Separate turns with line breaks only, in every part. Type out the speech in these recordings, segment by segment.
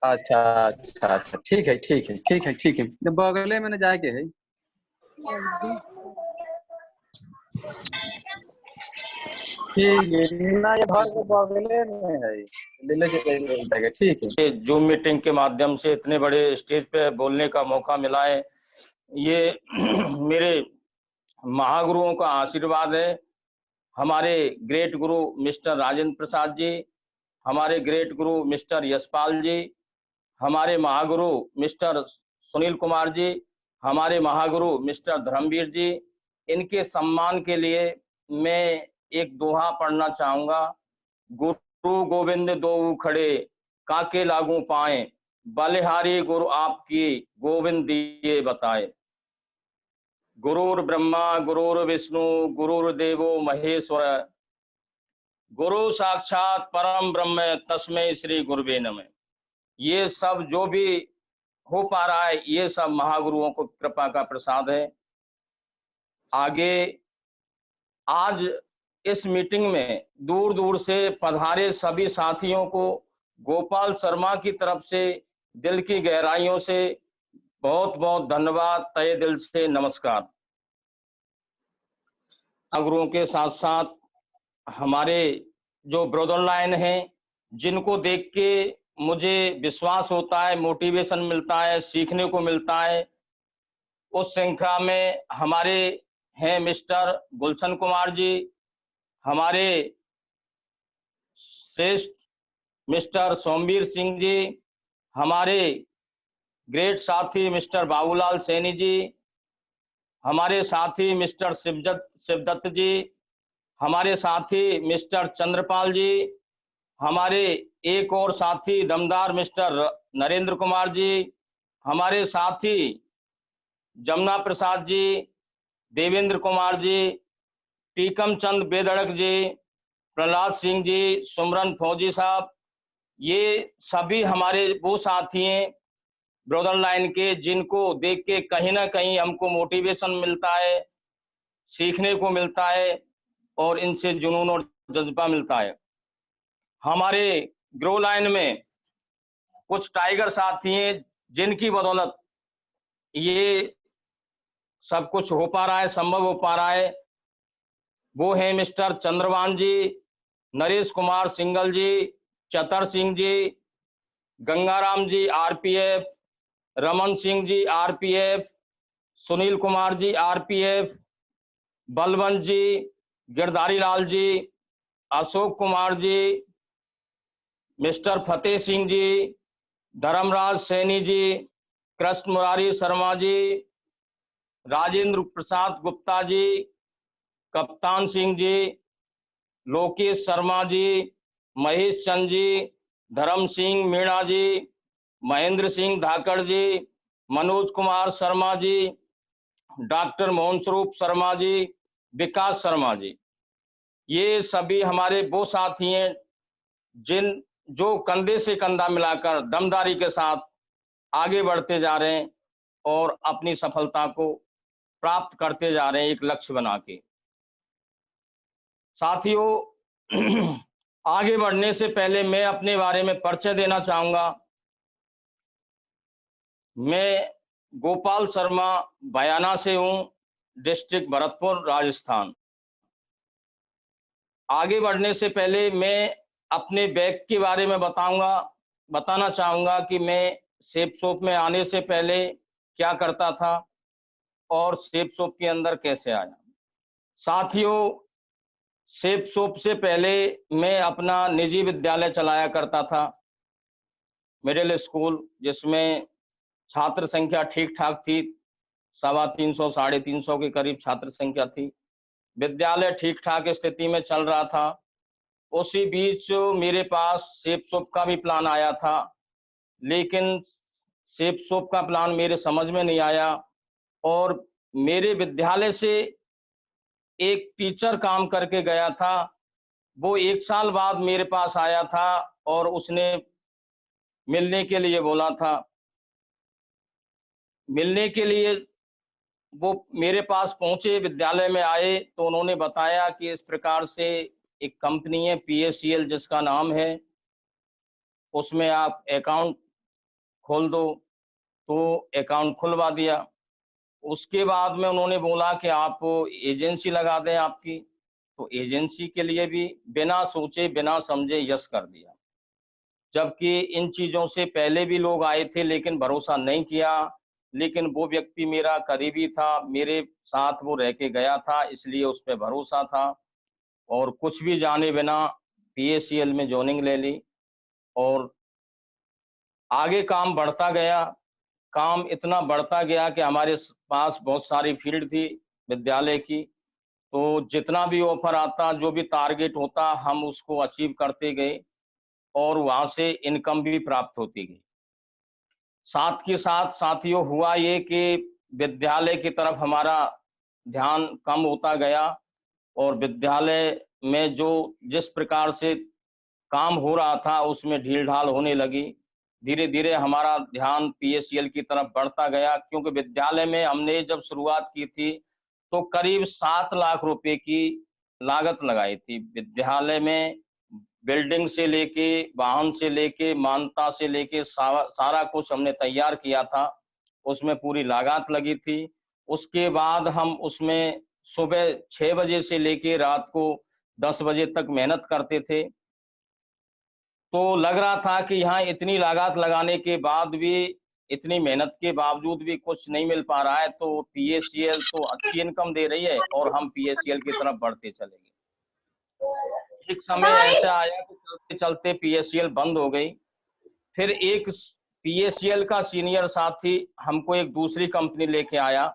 अच्छा अच्छा अच्छा, ठीक है ठीक है ठीक है ठीक है, बगले में न जाके है। ठीक है ना, ये घर के बगले में है, ले जाएगा, ठीक है।
जूम मीटिंग के माध्यम से इतने बड़े स्टेज पे बोलने का मौका मिला है, ये मेरे महागुरुओं का आशीर्वाद है। हमारे ग्रेट गुरु मिस्टर राजेंद्र प्रसाद जी, हमारे ग्रेट गुरु मिस्टर यशपाल जी, हमारे महागुरु मिस्टर सुनील कुमार जी, हमारे महागुरु मिस्टर धर्मवीर जी, इनके सम्मान के लिए मैं एक दोहा पढ़ना चाहूँगा। गुरु गोविंद दोऊ खड़े, काके लागू पाए, बलिहारी गुरु आपकी, गोविंद दिए बताए। गुरुर ब्रह्मा गुरुर विष्णु गुरुर्देवो महेश्वर, गुरु साक्षात परम ब्रह्म तस्मै श्री गुरुवे नमः। ये सब जो भी हो पा रहा है, ये सब महागुरुओं को कृपा का प्रसाद है। आगे आज इस मीटिंग में दूर दूर से पधारे सभी साथियों को गोपाल शर्मा की तरफ से दिल की गहराइयों से बहुत बहुत धन्यवाद, तहे दिल से नमस्कार। गुरुओं के साथ साथ हमारे जो ब्रदर लाइन हैं, जिनको देख के मुझे विश्वास होता है, मोटिवेशन मिलता है, सीखने को मिलता है, उस श्रृंखला में हमारे हैं मिस्टर गुलशन कुमार जी, हमारे श्रेष्ठ मिस्टर सोमवीर सिंह जी, हमारे ग्रेट साथी मिस्टर बाबूलाल सैनी जी, हमारे साथी मिस्टर शिवदत्त जी, हमारे साथी मिस्टर चंद्रपाल जी, हमारे एक और साथी दमदार मिस्टर नरेंद्र कुमार जी, हमारे साथी जमुना प्रसाद जी, देवेंद्र कुमार जी, टीकम चंद बेधड़क जी, प्रहलाद सिंह जी, सुमरन फौजी साहब, ये सभी हमारे वो साथी हैं ब्रदर लाइन के, जिनको देख के कहीं ना कहीं हमको मोटिवेशन मिलता है, सीखने को मिलता है और इनसे जुनून और जज्बा मिलता है। हमारे ग्रो लाइन में कुछ टाइगर साथी हैं, जिनकी बदौलत ये सब कुछ हो पा रहा है, संभव हो पा रहा है। वो हैं मिस्टर चंद्रवान जी, नरेश कुमार सिंगल जी, चतर Singh ji, Gangaram ji RPF, Raman Singh ji RPF, Sunil Kumar ji RPF, Balwant जी, गिरधारी लाल जी, अशोक कुमार जी, मिस्टर फतेह सिंह जी, धर्मराज सैनी जी, कृष्ण मुरारी शर्मा जी, राजेंद्र प्रसाद गुप्ता जी, कप्तान सिंह जी, लोकेश शर्मा जी, महेश चंद जी, धर्म सिंह मीणा जी, महेंद्र सिंह धाकड़ जी, मनोज कुमार शर्मा जी, डॉक्टर मोहन स्वरूप शर्मा जी, विकास शर्मा जी, ये सभी हमारे वो साथी हैं जो कंधे से कंधा मिलाकर दमदारी के साथ आगे बढ़ते जा रहे हैं और अपनी सफलता को प्राप्त करते जा रहे हैं एक लक्ष्य बना के। साथियों, आगे बढ़ने से पहले मैं अपने बारे में परिचय देना चाहूंगा। मैं गोपाल शर्मा बयाना से हूं, डिस्ट्रिक्ट भरतपुर, राजस्थान। आगे बढ़ने से पहले मैं अपने बैक के बारे में बताना चाहूंगा कि मैं शेप शॉप में आने से पहले क्या करता था और शेप शॉप के अंदर कैसे आया। साथियों, शेप शॉप से पहले मैं अपना निजी विद्यालय चलाया करता था, मिडिल स्कूल, जिसमें छात्र संख्या ठीक ठाक थी, 350 350 के करीब छात्र संख्या थी। विद्यालय ठीक ठाक स्थिति में चल रहा था। उसी बीच मेरे पास शेप शॉप का भी प्लान आया था, लेकिन शेप शॉप का प्लान मेरे समझ में नहीं आया और मेरे विद्यालय से एक टीचर काम करके गया था। वो 1 साल बाद मेरे पास आया था और उसने मिलने के लिए बोला था। मिलने के लिए वो मेरे पास पहुंचे, विद्यालय में आए तो उन्होंने बताया कि इस प्रकार से एक कंपनी है PACL जिसका नाम है, उसमें आप अकाउंट खोल दो। तो अकाउंट खुलवा दिया। उसके बाद में उन्होंने बोला कि आप एजेंसी लगा दें आपकी। तो एजेंसी के लिए भी बिना सोचे बिना समझे यस कर दिया, जबकि इन चीज़ों से पहले भी लोग आए थे लेकिन भरोसा नहीं किया। लेकिन वो व्यक्ति मेरा करीबी था, मेरे साथ वो रह के गया था, इसलिए उस पे भरोसा था और कुछ भी जाने बिना PACL में जॉइनिंग ले ली और आगे काम बढ़ता गया। काम इतना बढ़ता गया कि हमारे पास बहुत सारी फील्ड थी विद्यालय की, तो जितना भी ऑफर आता, जो भी टारगेट होता, हम उसको अचीव करते गए और वहाँ से इनकम भी प्राप्त होती गई। साथ के साथ साथियों हुआ ये कि विद्यालय की तरफ हमारा ध्यान कम होता गया और विद्यालय में जो जिस प्रकार से काम हो रहा था उसमें ढील-ढाल होने लगी। धीरे-धीरे हमारा ध्यान PACL की तरफ बढ़ता गया, क्योंकि विद्यालय में हमने जब शुरुआत की थी तो करीब 7 लाख रुपए की लागत लगाई थी। विद्यालय में बिल्डिंग से लेके, वाहन से लेके, मान्यता से लेके सारा कुछ हमने तैयार किया था। उसमें पूरी लागत लगी थी। उसके बाद हम उसमें सुबह 6 बजे से लेके रात को 10 बजे तक मेहनत करते थे। तो लग रहा था कि यहाँ इतनी लागत लगाने के बाद भी, इतनी मेहनत के बावजूद भी कुछ नहीं मिल पा रहा है, तो PACL तो अच्छी इनकम दे रही है और हम PACL की तरफ बढ़ते चलेंगे। एक समय ऐसा आया कि चलते-चलते PACL बंद हो गई। फिर एक PACL का सीनियर साथी हमको एक दूसरी कंपनी लेके आया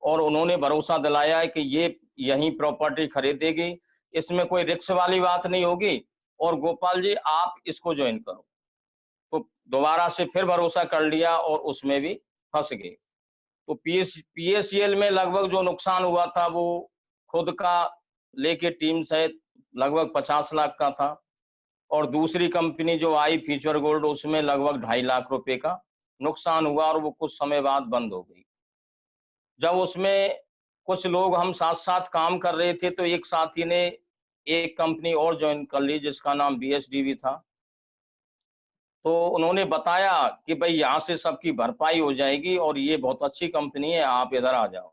और उन्होंने भरोसा दिलाया है कि ये यहीं प्रॉपर्टी खरीदेगी, इसमें कोई रिस्क वाली बात नहीं होगी और गोपाल जी आप इसको ज्वाइन करो। तो दोबारा से फिर भरोसा कर लिया और उसमें भी फँस गए। तो PACL में लगभग जो नुकसान हुआ था वो खुद का लेके टीम सहित लगभग 50 लाख का था और दूसरी कंपनी जो आई फ्यूचर गोल्ड, उसमें लगभग 2.5 लाख रुपए का नुकसान हुआ और वो कुछ समय बाद बंद हो गई। जब उसमें कुछ लोग हम साथ-साथ काम कर रहे थे तो एक साथी ने एक कंपनी और जॉइन कर ली जिसका नाम BSDV था। तो उन्होंने बताया कि भई यहाँ से सबकी भरपाई हो जाएगी और ये बहुत अच्छी कंपनी है, आप इधर आ जाओ।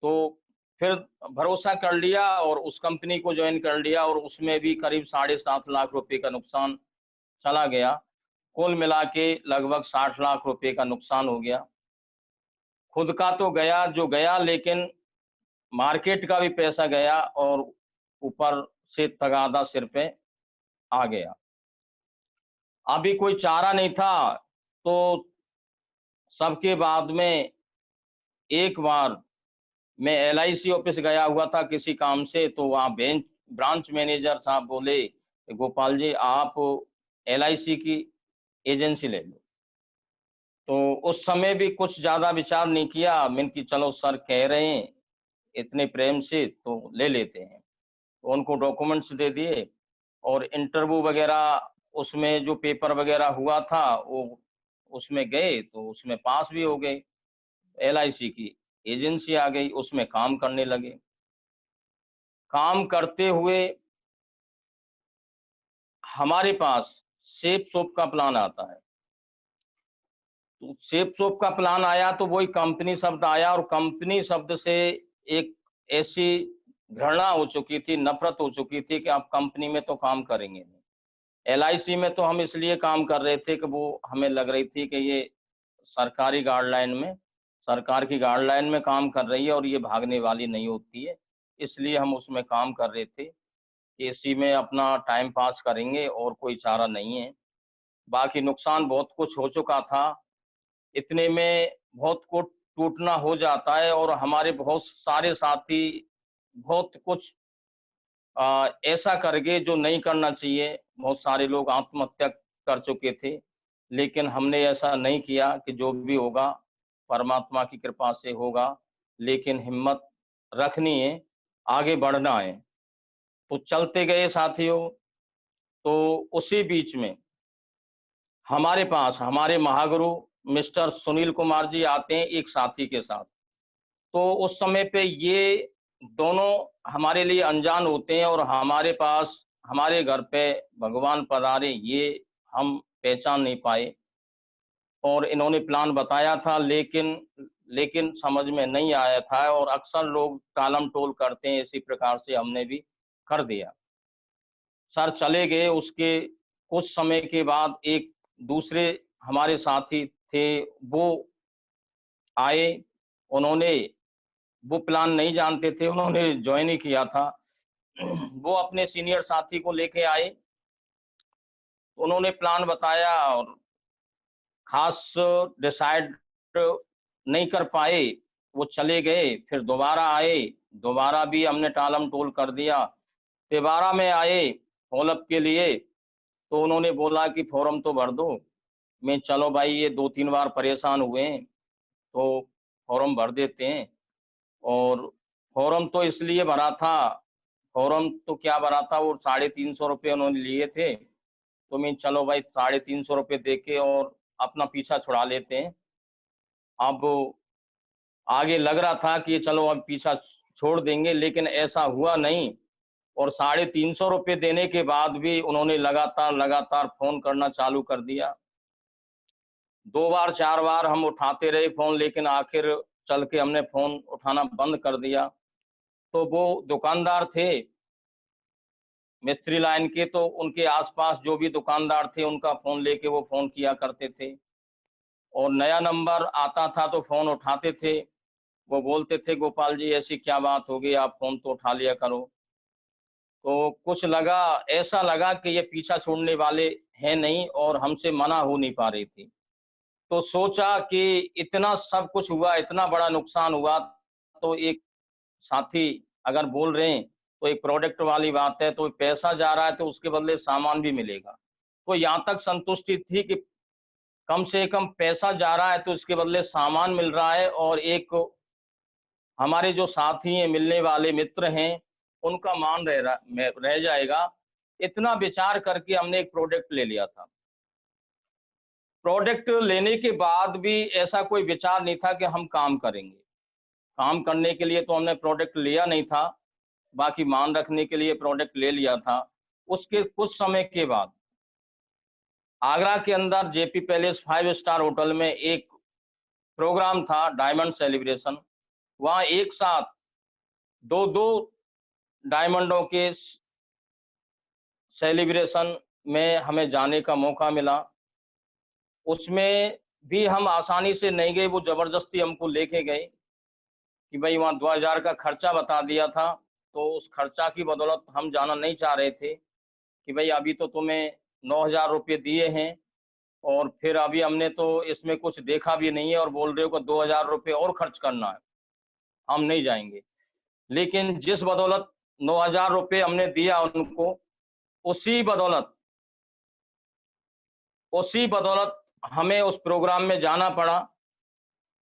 तो फिर भरोसा कर लिया और उस कंपनी को जॉइन कर लिया और उसमें भी करीब 7.5 लाख रुपए का नुकसान चला गया। कुल मिला के लगभग 60 लाख रुपए का नुकसान हो गया। खुद का तो गया जो गया, लेकिन मार्केट का भी पैसा गया और ऊपर से तगादा सिर पे आ गया। अभी कोई चारा नहीं था, तो सबके बाद में एक बार मैं LIC ऑफिस गया हुआ था किसी काम से, तो वहाँ ब्रांच मैनेजर साहब बोले, गोपाल जी आप LIC की एजेंसी ले लो। तो उस समय भी कुछ ज़्यादा विचार नहीं किया, मैंने कि चलो सर कह रहे हैं इतने प्रेम से तो ले लेते हैं। तो उनको डॉक्यूमेंट्स दे दिए और इंटरव्यू वगैरह उसमें जो पेपर वगैरह हुआ था वो उसमें गए तो उसमें पास भी हो गए। LIC की एजेंसी आ गई, उसमें काम करने लगे। काम करते हुए हमारे पास सेप सोप का प्लान आता है। तो सेप सोप का प्लान आया तो वही कंपनी शब्द आया और कंपनी शब्द से एक ऐसी घृणा हो चुकी थी, नफ़रत हो चुकी थी कि आप कंपनी में तो काम करेंगे नहीं। LIC में तो हम इसलिए काम कर रहे थे कि वो हमें लग रही थी कि ये सरकारी गाइडलाइन में, सरकार की गाइडलाइन में काम कर रही है और ये भागने वाली नहीं होती है। इसलिए हम उसमें काम कर रहे थे कि इसी में अपना टाइम पास करेंगे और कोई चारा नहीं है। बाकी नुकसान बहुत कुछ हो चुका था। इतने में बहुत कुछ टूटना हो जाता है और हमारे बहुत सारे साथी बहुत कुछ ऐसा कर गए जो नहीं करना चाहिए। बहुत सारे लोग आत्महत्या कर चुके थे, लेकिन हमने ऐसा नहीं किया कि जो भी होगा परमात्मा की कृपा से होगा, लेकिन हिम्मत रखनी है, आगे बढ़ना है। तो चलते गए साथियों, तो उसी बीच में हमारे पास हमारे महागुरु मिस्टर सुनील कुमार जी आते हैं एक साथी के साथ। तो उस समय पे ये दोनों हमारे लिए अनजान होते हैं और हमारे पास हमारे घर पे भगवान पधारे ये हम पहचान नहीं पाए। और इन्होंने प्लान बताया था लेकिन लेकिन समझ में नहीं आया था, और अक्सर लोग टालम टोल करते हैं, इसी प्रकार से हमने भी कर दिया। सर चले गए। उसके कुछ समय के बाद एक दूसरे हमारे साथी थे, वो आए। उन्होंने वो प्लान नहीं जानते थे, उन्होंने ज्वाइन ही किया था। वो अपने सीनियर साथी को लेके आए, उन्होंने प्लान बताया और खास डिसाइड नहीं कर पाए, वो चले गए। फिर दोबारा आए, दोबारा भी हमने टालम टोल कर दिया। तिबारा में आए फॉलोअप के लिए, तो उन्होंने बोला कि फॉर्म तो भर दो। मैं चलो भाई ये 2-3 बार परेशान हुए हैं तो फॉर्म भर देते हैं। और फॉर्म तो इसलिए भरा था, फॉर्म तो क्या भरा था, वो 350 रुपये उन्होंने लिए थे। तो मैं चलो भाई 350 रुपये दे के और अपना पीछा छुड़ा लेते हैं। अब आगे लग रहा था कि चलो अब पीछा छोड़ देंगे, लेकिन ऐसा हुआ नहीं। और 350 रुपये देने के बाद भी उन्होंने लगातार लगातार फोन करना चालू कर दिया। 2 बार 4 बार हम उठाते रहे फोन, लेकिन आखिर चल के हमने फोन उठाना बंद कर दिया। तो वो दुकानदार थे मिस्त्री लाइन के, तो उनके आसपास जो भी दुकानदार थे उनका फोन लेके वो फोन किया करते थे, और नया नंबर आता था तो फोन उठाते थे। वो बोलते थे गोपाल जी ऐसी क्या बात हो गई, आप फोन तो उठा लिया करो। तो कुछ लगा, ऐसा लगा कि ये पीछा छोड़ने वाले हैं नहीं, और हमसे मना हो नहीं पा रही थी। तो सोचा कि इतना सब कुछ हुआ, इतना बड़ा नुकसान हुआ, तो एक साथी अगर बोल रहे हैं तो एक प्रोडक्ट वाली बात है, तो पैसा जा रहा है तो उसके बदले सामान भी मिलेगा। तो यहाँ तक संतुष्टि थी कि कम से कम पैसा जा रहा है तो इसके बदले सामान मिल रहा है, और एक हमारे जो साथी हैं, मिलने वाले मित्र हैं, उनका मान रह जाएगा। इतना विचार करके हमने एक प्रोडक्ट ले लिया था। प्रोडक्ट लेने के बाद भी ऐसा कोई विचार नहीं था कि हम काम करेंगे। काम करने के लिए तो हमने प्रोडक्ट लिया नहीं था, बाकी मान रखने के लिए प्रोडक्ट ले लिया था। उसके कुछ समय के बाद आगरा के अंदर जेपी पैलेस 5 स्टार होटल में एक प्रोग्राम था, डायमंड सेलिब्रेशन। वहाँ एक साथ 2-2 डायमंडों के सेलिब्रेशन में हमें जाने का मौका मिला। उसमें भी हम आसानी से नहीं गए, वो जबरदस्ती हमको लेके गए कि भाई वहाँ 2000 का खर्चा बता दिया था। तो उस खर्चा की बदौलत हम जाना नहीं चाह रहे थे कि भाई अभी तो तुम्हें 9000 रुपये दिए हैं, और फिर अभी हमने तो इसमें कुछ देखा भी नहीं है, और बोल रहे हो कि 2000 रुपये और खर्च करना है, हम नहीं जाएंगे। लेकिन जिस बदौलत 9000 रुपये हमने दिया उनको, उसी बदौलत हमें उस प्रोग्राम में जाना पड़ा।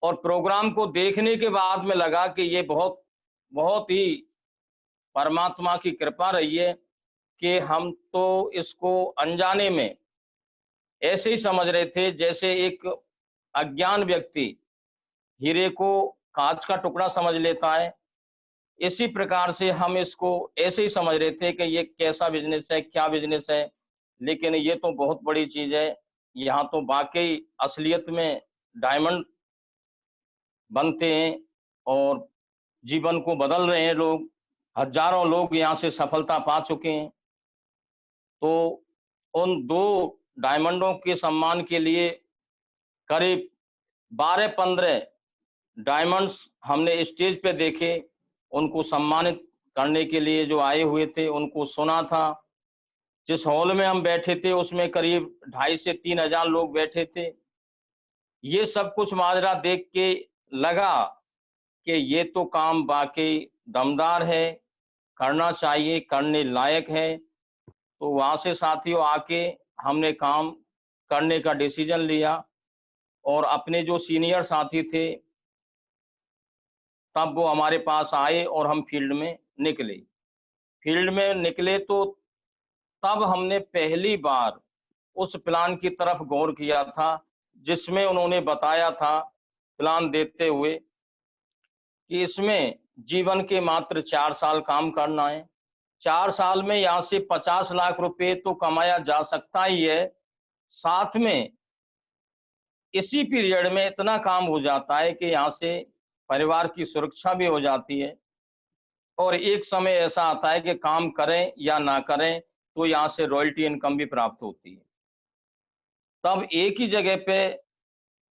और प्रोग्राम को देखने के बाद में लगा कि ये बहुत बहुत ही परमात्मा की कृपा रही है कि हम तो इसको अनजाने में ऐसे ही समझ रहे थे जैसे एक अज्ञान व्यक्ति हीरे को कांच का टुकड़ा समझ लेता है। इसी प्रकार से हम इसको ऐसे ही समझ रहे थे कि ये कैसा बिजनेस है, क्या बिजनेस है, लेकिन ये तो बहुत बड़ी चीज है। यहाँ तो वाकई असलियत में डायमंड बनते हैं और जीवन को बदल रहे हैं लोग। हजारों लोग यहाँ से सफलता पा चुके हैं। तो उन 2 डायमंडों के सम्मान के लिए करीब 12-15 डायमंड्स हमने स्टेज पे देखे। उनको सम्मानित करने के लिए जो आए हुए थे उनको सुना था। जिस हॉल में हम बैठे थे उसमें करीब 2,500 से 3,000 लोग बैठे थे। ये सब कुछ माजरा देख के लगा कि ये तो काम वाकई दमदार है, करना चाहिए, करने लायक है। तो वहाँ से साथियों आके हमने काम करने का डिसीजन लिया, और अपने जो सीनियर साथी थे तब वो हमारे पास आए और हम फील्ड में निकले। फील्ड में निकले तो तब हमने पहली बार उस प्लान की तरफ गौर किया था जिसमें उन्होंने बताया था प्लान देते हुए कि इसमें जीवन के मात्र 4 साल काम करना है। 4 साल में यहाँ से 50 लाख रुपए तो कमाया जा सकता ही है, साथ में इसी पीरियड में इतना काम हो जाता है कि यहाँ से परिवार की सुरक्षा भी हो जाती है। और एक समय ऐसा आता है कि काम करें या ना करें तो यहाँ से रॉयल्टी इनकम भी प्राप्त होती है। तब एक ही जगह पे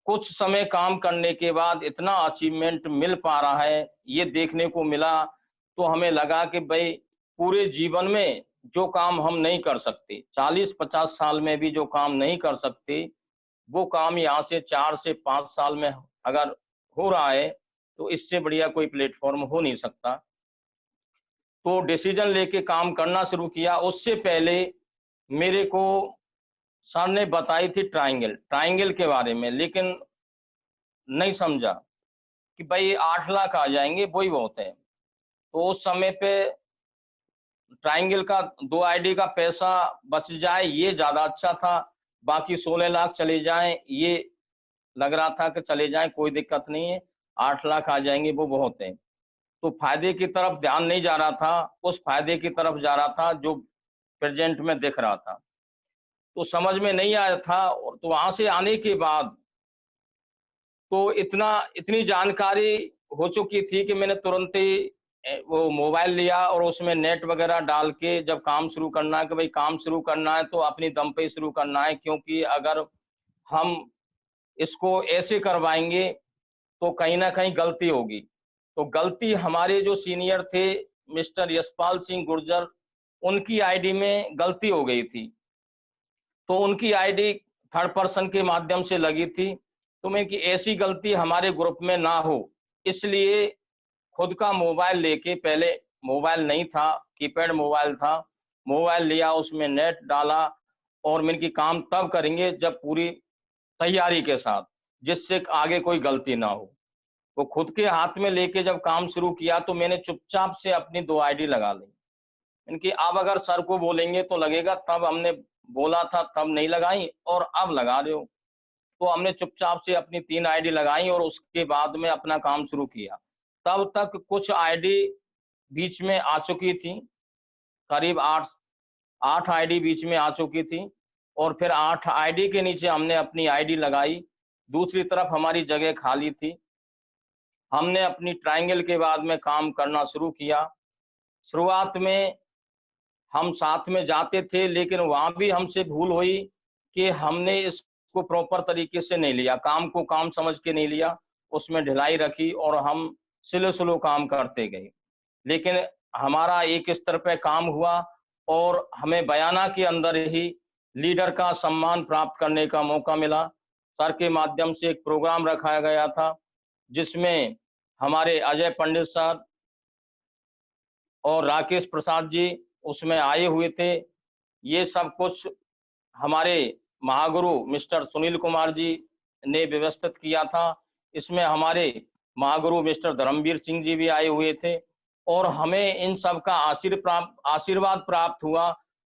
कुछ समय काम करने के बाद इतना अचीवमेंट मिल पा रहा है, ये देखने को मिला, तो हमें लगा कि भाई पूरे जीवन में जो काम हम नहीं कर सकते, 40-50 साल में भी जो काम नहीं कर सकते, वो काम यहाँ से 4 से 5 साल में अगर हो रहा है, तो इससे बढ़िया कोई प्लेटफ़ॉर्म हो नहीं सकता। तो डिसीजन लेके काम करना शुरू किया। उससे पहले मेरे को सर ने बताई थी ट्रायंगल के बारे में, लेकिन नहीं समझा कि भाई 8 लाख आ जाएँगे वही बहुत है। तो उस समय पे ट्रायंगल का 2 आईडी का पैसा बच जाए ये ज़्यादा अच्छा था, बाकी 16 लाख चले जाएँ ये लग रहा था कि चले जाएँ कोई दिक्कत नहीं है, 8 लाख आ जाएँगे वो बहुत है। तो फ़ायदे की तरफ ध्यान नहीं जा रहा था, उस फ़ायदे की तरफ जा रहा था जो प्रेज़ेंट में दिख रहा था। तो समझ में नहीं आया था और तो वहाँ से आने के बाद तो इतनी जानकारी हो चुकी थी कि मैंने तुरंत ही वो मोबाइल लिया और उसमें नेट वगैरह डाल के जब काम शुरू करना है कि भाई काम शुरू करना है तो अपनी दम पे ही शुरू करना है, क्योंकि अगर हम इसको ऐसे करवाएँगे तो कहीं न कहीं गलती होगी। तो गलती हमारे जो सीनियर थे मिस्टर यशपाल सिंह गुर्जर, उनकी आईडी में गलती हो गई थी। तो उनकी आईडी थर्ड पर्सन के माध्यम से लगी थी, तो मैं कि ऐसी गलती हमारे ग्रुप में ना हो, इसलिए खुद का मोबाइल लेके पहले मोबाइल नहीं था, कीपैड मोबाइल था, मोबाइल लिया उसमें नेट डाला और मैंने कि काम तब करेंगे जब पूरी तैयारी के साथ, जिससे आगे कोई गलती ना हो। वो खुद के हाथ में लेके जब काम शुरू किया तो मैंने चुपचाप से अपनी 2 आईडी लगा ली। इनकी अब अगर सर को बोलेंगे तो लगेगा तब हमने बोला था तब नहीं लगाई और अब लगा रहे हो। तो हमने चुपचाप से अपनी 3 आईडी लगाई और उसके बाद में अपना काम शुरू किया। तब तक कुछ आईडी बीच में आ चुकी थी, करीब 8 आईडी बीच में आ चुकी थी और फिर 8 आईडी के नीचे हमने अपनी आईडी लगाई। दूसरी तरफ हमारी जगह खाली थी। हमने अपनी ट्रायंगल के बाद में काम करना शुरू किया। शुरुआत में हम साथ में जाते थे, लेकिन वहाँ भी हमसे भूल हुई कि हमने इसको प्रॉपर तरीके से नहीं लिया, काम को काम समझ के नहीं लिया, उसमें ढिलाई रखी और हम स्लो-स्लो काम करते गए। लेकिन हमारा एक स्तर पे काम हुआ और हमें बयाना के अंदर ही लीडर का सम्मान प्राप्त करने का मौका मिला। सर के माध्यम से एक प्रोग्राम रखाया गया था, जिसमें हमारे अजय पंडित सर और राकेश प्रसाद जी उसमें आए हुए थे। ये सब कुछ हमारे महागुरु मिस्टर सुनील कुमार जी ने व्यवस्थित किया था। इसमें हमारे महागुरु मिस्टर धर्मवीर सिंह जी भी आए हुए थे और हमें इन सब का आशीर्वाद प्राप्त हुआ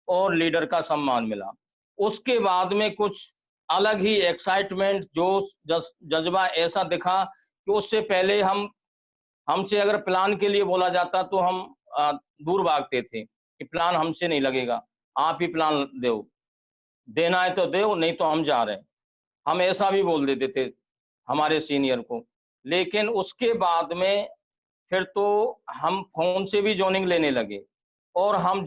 और लीडर का सम्मान मिला। उसके बाद में कुछ अलग ही एक्साइटमेंट, जोश, जज़्बा ऐसा दिखा कि उससे पहले हमसे अगर प्लान के लिए बोला जाता तो हम दूर भागते थे कि प्लान हमसे नहीं लगेगा, आप ही प्लान दो, देना है तो दो नहीं तो हम जा रहे हैं। हम ऐसा भी बोल देते थे हमारे सीनियर को। लेकिन उसके बाद में फिर तो हम फ़ोन से भी जॉइनिंग लेने लगे और हम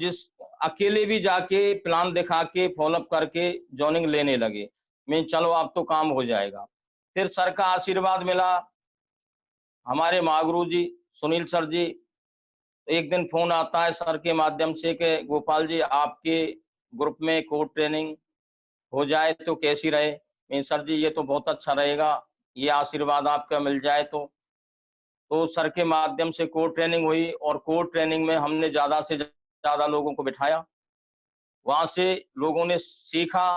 अकेले भी जाके प्लान दिखा के फ़ॉलो अप करके जॉइनिंग लेने लगे। मैं चलो अब तो काम हो जाएगा। फिर सर का आशीर्वाद मिला, हमारे महागुरु जी सुनील सर जी, एक दिन फ़ोन आता है सर के माध्यम से कि गोपाल जी आपके ग्रुप में कोर ट्रेनिंग हो जाए तो कैसी रहे? मैं सर जी ये तो बहुत अच्छा रहेगा, ये आशीर्वाद आपका मिल जाए तो। तो सर के माध्यम से कोर ट्रेनिंग हुई और कोर ट्रेनिंग में हमने ज़्यादा से ज़्यादा लोगों को बिठाया। वहाँ से लोगों ने सीखा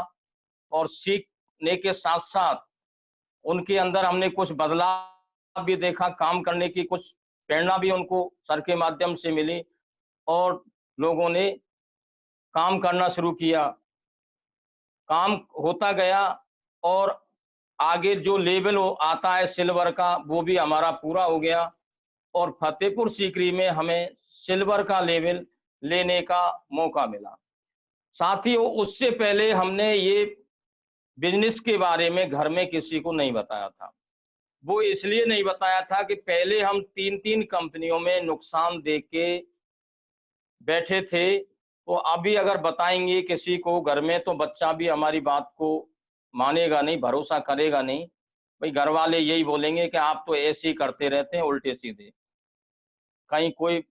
और सीखने के साथ-साथ उनके अंदर हमने कुछ बदलाव भी देखा, काम करने की कुछ प्रेरणा भी उनको सर के माध्यम से मिली और लोगों ने काम करना शुरू किया। काम होता गया और आगे जो लेवल आता है सिल्वर का, वो भी हमारा पूरा हो गया और फतेहपुर सीकरी में हमें सिल्वर का लेवल लेने का मौका मिला। साथ ही उससे पहले हमने ये बिजनेस के बारे में घर में किसी को नहीं बताया था। वो इसलिए नहीं बताया था कि पहले हम 3-3 कंपनियों में नुकसान देख के बैठे थे, तो अभी अगर बताएंगे किसी को घर में तो बच्चा भी हमारी बात को मानेगा नहीं, भरोसा करेगा नहीं। भाई घर वाले यही बोलेंगे कि आप तो ऐसे ही करते रहते हैं उल्टे सीधे, कहीं कोई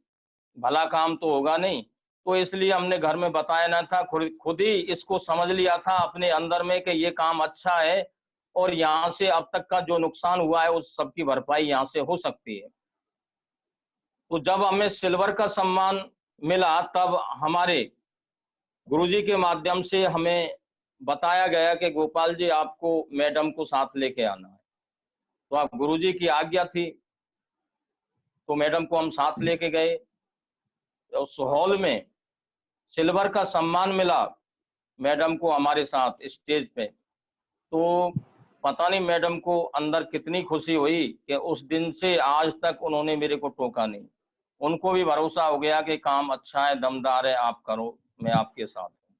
भला काम तो होगा नहीं। तो इसलिए हमने घर में बताया ना था, खुद ही इसको समझ लिया था अपने अंदर में कि ये काम अच्छा है और यहाँ से अब तक का जो नुकसान हुआ है उस सबकी भरपाई यहाँ से हो सकती है। तो जब हमें सिल्वर का सम्मान मिला तब हमारे गुरुजी के माध्यम से हमें बताया गया कि गोपाल जी आपको मैडम को साथ लेके आना है। तो आप गुरुजी की आज्ञा थी, तो मैडम को हम साथ लेके गए। उस हॉल में सिल्वर का सम्मान मिला मैडम को हमारे साथ स्टेज पे, तो पता नहीं मैडम को अंदर कितनी खुशी हुई कि उस दिन से आज तक उन्होंने मेरे को टोका नहीं। उनको भी भरोसा हो गया कि काम अच्छा है, दमदार है, आप करो, मैं आपके साथ हूँ।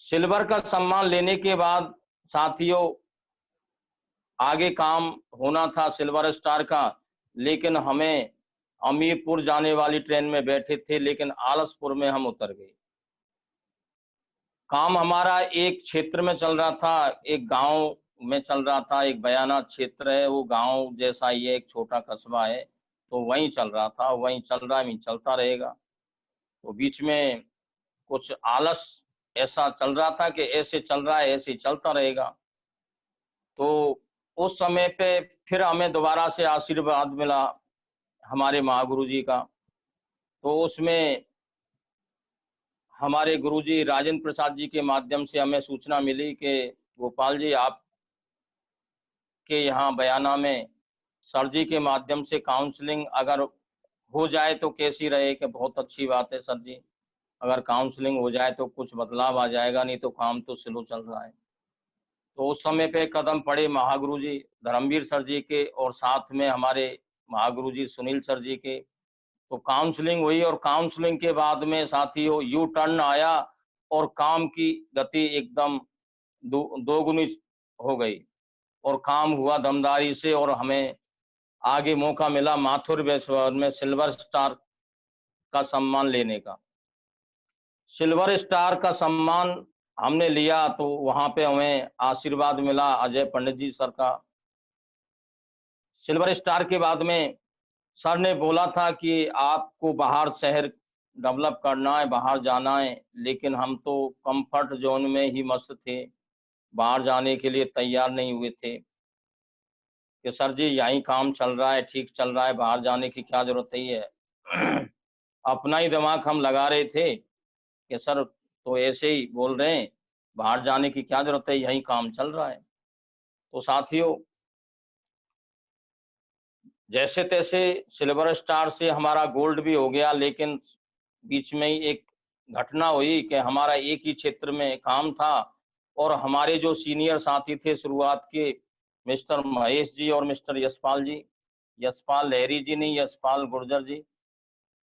सिल्वर का सम्मान लेने के बाद साथियों आगे काम होना था सिल्वर स्टार का, लेकिन हमें अमीरपुर जाने वाली ट्रेन में बैठे थे, लेकिन आलसपुर में हम उतर गए। काम हमारा एक क्षेत्र में चल रहा था, एक गांव में चल रहा था, एक बयाना क्षेत्र है, वो गांव जैसा ही है, एक छोटा कस्बा है, तो वहीं चल रहा था, वहीं चल रहा है, वहीं चलता रहेगा। तो बीच में कुछ आलस ऐसा चल रहा था कि ऐसे चल रहा है, ऐसे चलता रहेगा। तो उस समय पे फिर हमें दोबारा से आशीर्वाद मिला हमारे महागुरु जी का। तो उसमें हमारे गुरुजी राजेंद्र प्रसाद जी के माध्यम से हमें सूचना मिली कि गोपाल जी आप के यहाँ बयाना में सर जी के माध्यम से काउंसलिंग अगर हो जाए तो कैसी रहे, कि बहुत अच्छी बात है सर जी, अगर काउंसलिंग हो जाए तो कुछ बदलाव आ जाएगा, नहीं तो काम तो स्लो चल रहा है। तो उस समय पे कदम पड़े महागुरु जी धर्मवीर सर जी के और साथ में हमारे महागुरु जी सुनील सर जी के। तो काउंसलिंग हुई और काउंसलिंग के बाद में साथियों यू टर्न आया और काम की गति एकदम दोगुनी हो गई और काम हुआ दमदारी से और हमें आगे मौका मिला माथुर वैश्वर में सिल्वर स्टार का सम्मान लेने का। सिल्वर स्टार का सम्मान हमने लिया तो वहां पे हमें आशीर्वाद मिला अजय पंडित जी सर का। सिल्वर स्टार के बाद में सर ने बोला था कि आपको बाहर शहर डेवलप करना है, बाहर जाना है, लेकिन हम तो कंफर्ट जोन में ही मस्त थे, बाहर जाने के लिए तैयार नहीं हुए थे कि सर जी यहीं काम चल रहा है, ठीक चल रहा है, बाहर जाने की क्या जरूरत है। अपना ही दिमाग हम लगा रहे थे कि सर तो ऐसे ही बोल रहे हैं, बाहर जाने की क्या जरूरत है, यहीं काम चल रहा है। तो साथियों जैसे तैसे सिल्वर स्टार से हमारा गोल्ड भी हो गया, लेकिन बीच में ही एक घटना हुई कि हमारा एक ही क्षेत्र में काम था और हमारे जो सीनियर साथी थे शुरुआत के मिस्टर महेश जी और मिस्टर यशपाल जी, यशपाल लहरी जी नहीं, यशपाल गुर्जर जी,